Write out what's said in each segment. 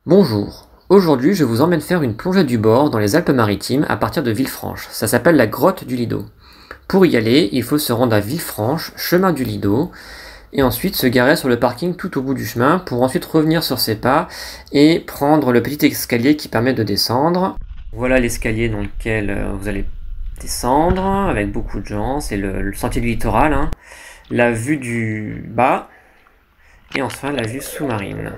Bonjour, aujourd'hui je vous emmène faire une plongée du bord dans les Alpes-Maritimes à partir de Villefranche. Ça s'appelle la grotte du Lido. Pour y aller, il faut se rendre à Villefranche, chemin du Lido, et ensuite se garer sur le parking tout au bout du chemin pour ensuite revenir sur ses pas et prendre le petit escalier qui permet de descendre. Voilà l'escalier dans lequel vous allez descendre avec beaucoup de gens, c'est le sentier du littoral, hein. La vue du bas et enfin la vue sous-marine.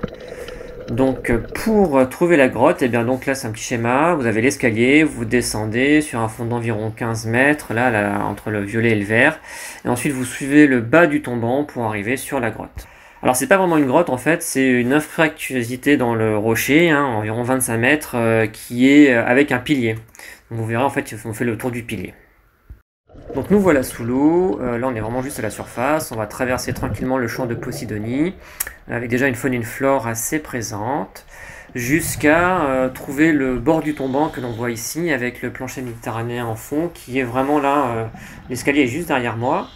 Donc pour trouver la grotte, et bien donc là c'est un petit schéma, vous avez l'escalier, vous descendez sur un fond d'environ 15 mètres, là, entre le violet et le vert, et ensuite vous suivez le bas du tombant pour arriver sur la grotte. Alors c'est pas vraiment une grotte en fait, c'est une anfractuosité dans le rocher, hein, environ 25 mètres, qui est avec un pilier. Donc vous verrez en fait on fait le tour du pilier. Donc nous voilà sous l'eau, là on est vraiment juste à la surface, on va traverser tranquillement le champ de Posidonie, avec déjà une faune et une flore assez présente, jusqu'à trouver le bord du tombant que l'on voit ici, avec le plancher méditerranéen en fond, qui est vraiment là, l'escalier est juste derrière moi.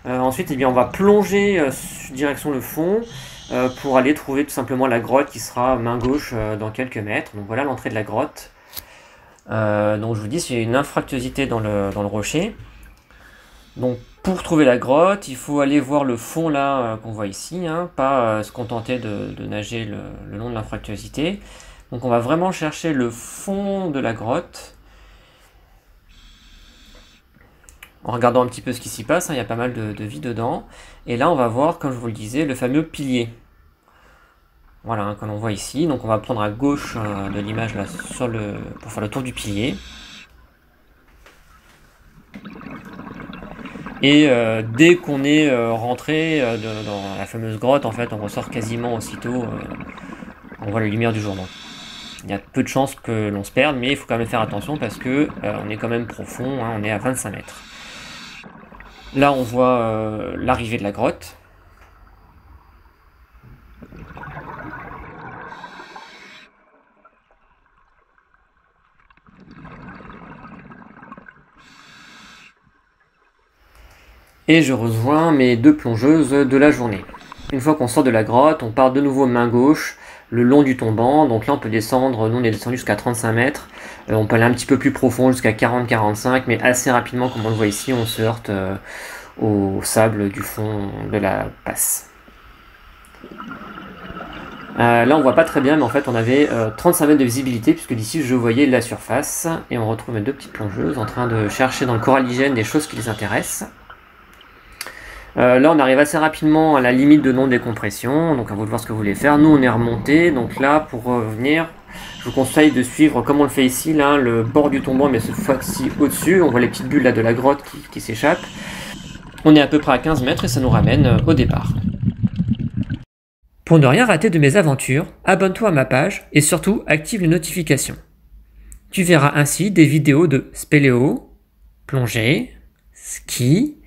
Ensuite eh bien, on va plonger direction le fond, pour aller trouver tout simplement la grotte qui sera main gauche dans quelques mètres. Donc voilà l'entrée de la grotte. Donc je vous dis, c'est une anfractuosité dans le rocher. Donc pour trouver la grotte, il faut aller voir le fond là qu'on voit ici, hein, pas se contenter de nager le long de l'infractuosité. Donc on va vraiment chercher le fond de la grotte, en regardant un petit peu ce qui s'y passe, hein, il y a pas mal de vie dedans. Et là on va voir, comme je vous le disais, le fameux pilier. Voilà, hein, que l'on voit ici. Donc on va prendre à gauche de l'image là pour faire le tour du pilier. Et dès qu'on est rentré dans la fameuse grotte, en fait, on ressort quasiment aussitôt. On voit la lumière du jour. Donc, il y a peu de chances que l'on se perde, mais il faut quand même faire attention parce que on est quand même profond, hein, on est à 25 mètres. Là, on voit l'arrivée de la grotte. Et je rejoins mes deux plongeuses de la journée. Une fois qu'on sort de la grotte, on part de nouveau main gauche, le long du tombant. Donc là on peut descendre, nous on est descendu jusqu'à 35 mètres. On peut aller un petit peu plus profond, jusqu'à 40-45, mais assez rapidement, comme on le voit ici, on se heurte au sable du fond de la passe. Là on voit pas très bien, mais en fait on avait 35 mètres de visibilité, puisque d'ici je voyais la surface. Et on retrouve mes deux petites plongeuses en train de chercher dans le coralligène des choses qui les intéressent. Là on arrive assez rapidement à la limite de non-décompression, donc à vous de voir ce que vous voulez faire. Nous on est remonté, donc là pour revenir, je vous conseille de suivre comme on le fait ici, là, le bord du tombant, mais cette fois-ci au-dessus. On voit les petites bulles là de la grotte qui s'échappent. On est à peu près à 15 mètres et ça nous ramène au départ. Pour ne rien rater de mes aventures, abonne-toi à ma page et surtout active les notifications. Tu verras ainsi des vidéos de spéléo, plongée, ski,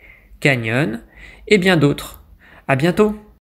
canyon et bien d'autres. À bientôt!